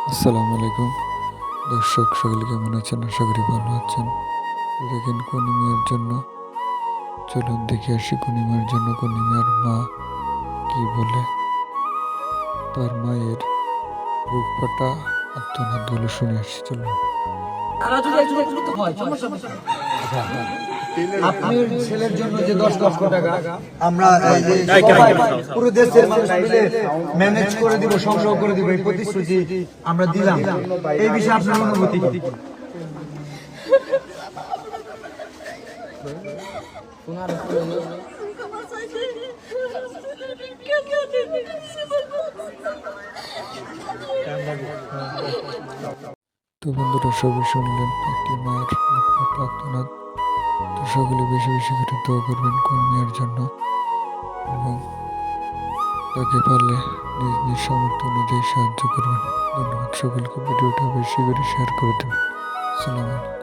আসসালামু আলাইকুম দর্শক, সকলে কেমন আছেন? আশা করি ভালো আছেন। দেখেন কনিমিয়ার জন্য, চলুন দেখে আসি কনিমিয়ার জন্য কনিমিয়ার মা কি বলে। তার মায়ের বুক ফাটা আত্মনাদগুলো শুনে আসি, চলুন। আপনার ছেলের জন্য যে 10 লক্ষ টাকা আমরা এই যে সবাই পুরো দেশের মানুষ মিলে ম্যানেজ করে দিব, সংগ্রহ করে দিব, এই প্রতিশ্রুতি আমরা দিলাম। এই বিষয়ে আপনার অনুভূতি কি? তো বন্ধুরা, সবই শুনলেন একটি মায়ের বুক ফাটা আত্মনাদ। তো সকলে বেশি বেশি করে দোয়া করবেন কনিমিয়ার জন্য, এবং তাকে পারলে নিজ নিজ সামর্থ্য অনুযায়ী সাহায্য করবেন। ধন্যবাদ সকলকে। ভিডিওটা বেশি করে শেয়ার করে দেবেন। আসসালামু আলাইকুম।